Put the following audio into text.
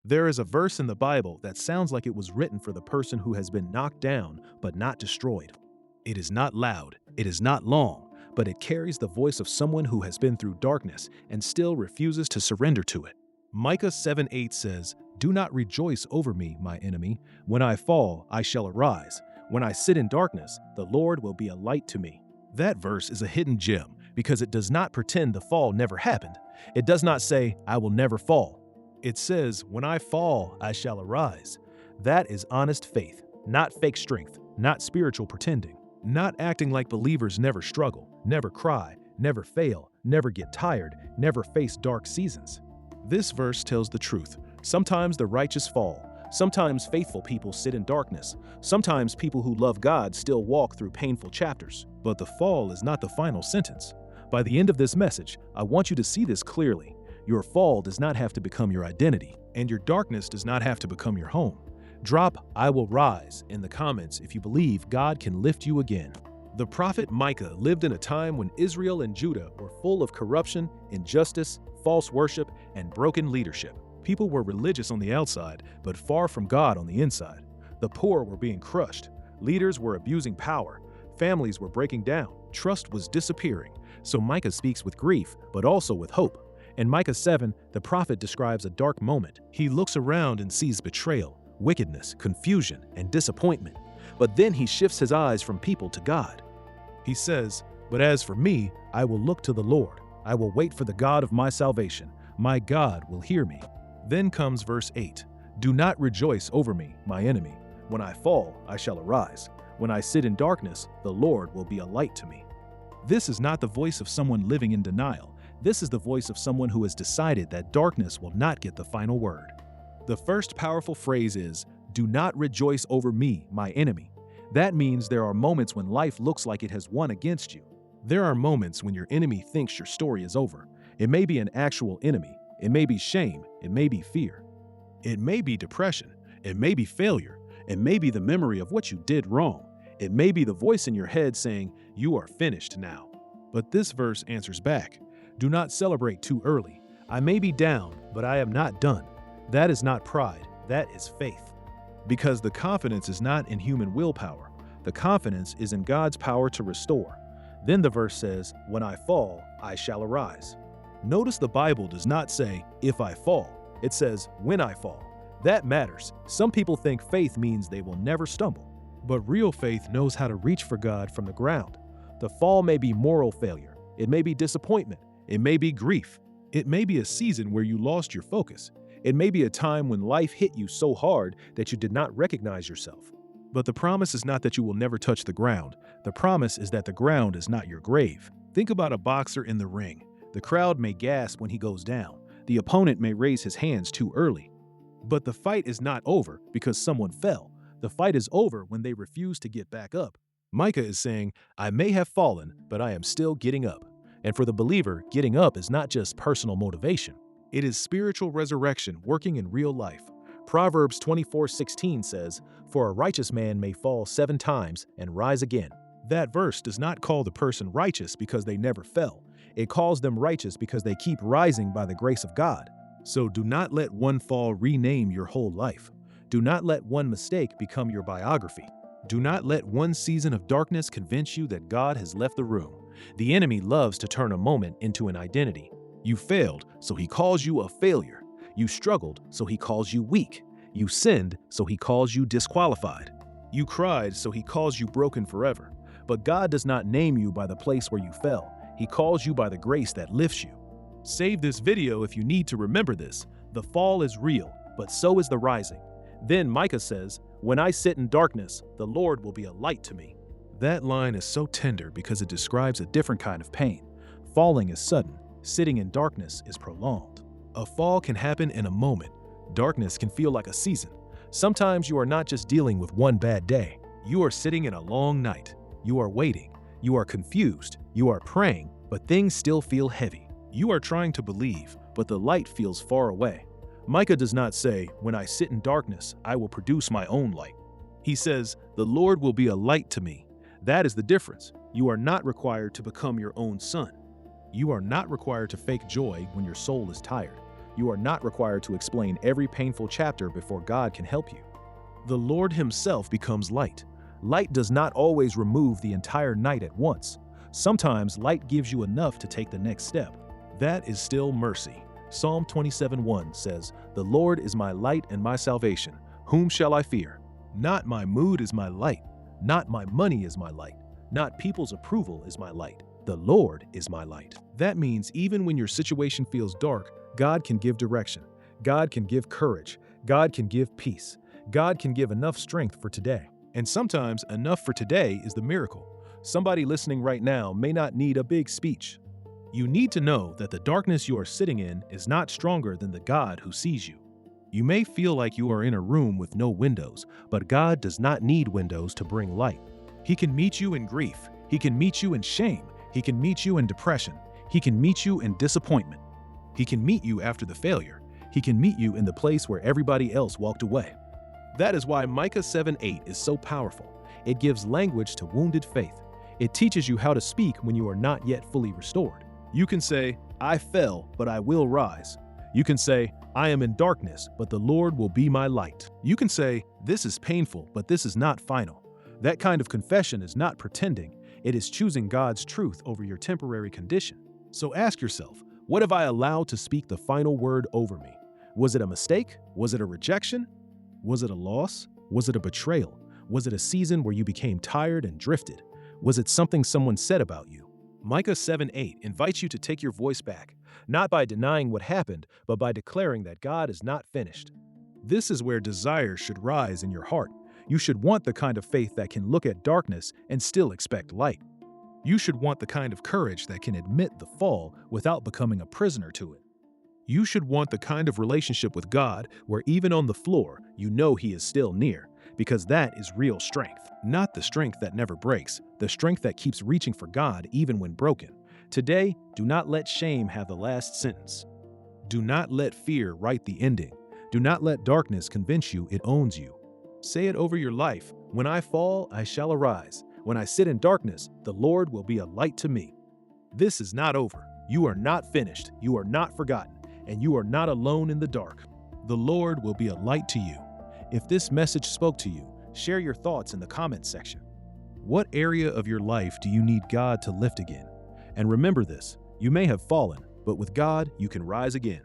There is a verse in the Bible that sounds like it was written for the person who has been knocked down but not destroyed. It is not loud, it is not long, but it carries the voice of someone who has been through darkness and still refuses to surrender to it. Micah 7:8 says, "Do not rejoice over me, my enemy. When I fall, I shall arise. When I sit in darkness, the Lord will be a light to me." That verse is a hidden gem because it does not pretend the fall never happened. It does not say, "I will never fall." It says, "When I fall, I shall arise." That is honest faith, not fake strength, not spiritual pretending, not acting like believers never struggle, never cry, never fail, never get tired, never face dark seasons. This verse tells the truth. Sometimes the righteous fall. Sometimes faithful people sit in darkness. Sometimes people who love God still walk through painful chapters. But the fall is not the final sentence. By the end of this message, I want you to see this clearly. Your fall does not have to become your identity, and your darkness does not have to become your home. Drop "I will rise" in the comments if you believe God can lift you again. The prophet Micah lived in a time when Israel and Judah were full of corruption, injustice, false worship, and broken leadership. People were religious on the outside, but far from God on the inside. The poor were being crushed. Leaders were abusing power. Families were breaking down. Trust was disappearing. So Micah speaks with grief, but also with hope. In Micah 7, the prophet describes a dark moment. He looks around and sees betrayal, wickedness, confusion, and disappointment. But then he shifts his eyes from people to God. He says, "But as for me, I will look to the Lord. I will wait for the God of my salvation. My God will hear me." Then comes verse 8. "Do not rejoice over me, my enemy. When I fall, I shall arise. When I sit in darkness, the Lord will be a light to me." This is not the voice of someone living in denial. This is the voice of someone who has decided that darkness will not get the final word. The first powerful phrase is, "Do not rejoice over me, my enemy." That means there are moments when life looks like it has won against you. There are moments when your enemy thinks your story is over. It may be an actual enemy. It may be shame. It may be fear. It may be depression. It may be failure. It may be the memory of what you did wrong. It may be the voice in your head saying, "You are finished now." But this verse answers back. Do not celebrate too early. I may be down, but I am not done. That is not pride. That is faith. Because the confidence is not in human willpower. The confidence is in God's power to restore. Then the verse says, "When I fall, I shall arise." Notice the Bible does not say, "if I fall." It says, "when I fall." That matters. Some people think faith means they will never stumble. But real faith knows how to reach for God from the ground. The fall may be moral failure. It may be disappointment. It may be grief. It may be a season where you lost your focus. It may be a time when life hit you so hard that you did not recognize yourself. But the promise is not that you will never touch the ground. The promise is that the ground is not your grave. Think about a boxer in the ring. The crowd may gasp when he goes down. The opponent may raise his hands too early. But the fight is not over because someone fell. The fight is over when they refuse to get back up. Micah is saying, "I may have fallen, but I am still getting up." And for the believer, getting up is not just personal motivation. It is spiritual resurrection working in real life. Proverbs 24:16 says, "For a righteous man may fall 7 times and rise again." That verse does not call the person righteous because they never fell. It calls them righteous because they keep rising by the grace of God. So do not let one fall rename your whole life. Do not let one mistake become your biography. Do not let one season of darkness convince you that God has left the room. The enemy loves to turn a moment into an identity. You failed, so he calls you a failure. You struggled, so he calls you weak. You sinned, so he calls you disqualified. You cried, so he calls you broken forever. But God does not name you by the place where you fell. He calls you by the grace that lifts you. Save this video if you need to remember this. The fall is real, but so is the rising. Then Micah says, "When I sit in darkness, the Lord will be a light to me." That line is so tender because it describes a different kind of pain. Falling is sudden. Sitting in darkness is prolonged. A fall can happen in a moment. Darkness can feel like a season. Sometimes you are not just dealing with one bad day. You are sitting in a long night. You are waiting. You are confused. You are praying, but things still feel heavy. You are trying to believe, but the light feels far away. Micah does not say, "When I sit in darkness, I will produce my own light." He says, "The Lord will be a light to me." That is the difference. You are not required to become your own sun. You are not required to fake joy when your soul is tired. You are not required to explain every painful chapter before God can help you. The Lord Himself becomes light. Light does not always remove the entire night at once. Sometimes light gives you enough to take the next step. That is still mercy. Psalm 27:1 says, "The Lord is my light and my salvation. Whom shall I fear? Not my mood is my light. Not my money is my light. Not people's approval is my light. The Lord is my light." That means even when your situation feels dark, God can give direction. God can give courage. God can give peace. God can give enough strength for today. And sometimes enough for today is the miracle. Somebody listening right now may not need a big speech. You need to know that the darkness you are sitting in is not stronger than the God who sees you. You may feel like you are in a room with no windows, but God does not need windows to bring light. He can meet you in grief. He can meet you in shame. He can meet you in depression. He can meet you in disappointment. He can meet you after the failure. He can meet you in the place where everybody else walked away. That is why Micah 7:8 is so powerful. It gives language to wounded faith. It teaches you how to speak when you are not yet fully restored. You can say, "I fell, but I will rise." You can say, "I am in darkness, but the Lord will be my light." You can say, "This is painful, but this is not final." That kind of confession is not pretending. It is choosing God's truth over your temporary condition. So ask yourself, what have I allowed to speak the final word over me? Was it a mistake? Was it a rejection? Was it a loss? Was it a betrayal? Was it a season where you became tired and drifted? Was it something someone said about you? Micah 7:8 invites you to take your voice back, not by denying what happened, but by declaring that God is not finished. This is where desires should rise in your heart. You should want the kind of faith that can look at darkness and still expect light. You should want the kind of courage that can admit the fall without becoming a prisoner to it. You should want the kind of relationship with God where even on the floor, you know He is still near, because that is real strength. Not the strength that never breaks, the strength that keeps reaching for God even when broken. Today, do not let shame have the last sentence. Do not let fear write the ending. Do not let darkness convince you it owns you. Say it over your life. When I fall, I shall arise. When I sit in darkness, the Lord will be a light to me. This is not over. You are not finished. You are not forgotten. And you are not alone in the dark. The Lord will be a light to you. If this message spoke to you, share your thoughts in the comments section. What area of your life do you need God to lift again? And remember this, you may have fallen, but with God, you can rise again.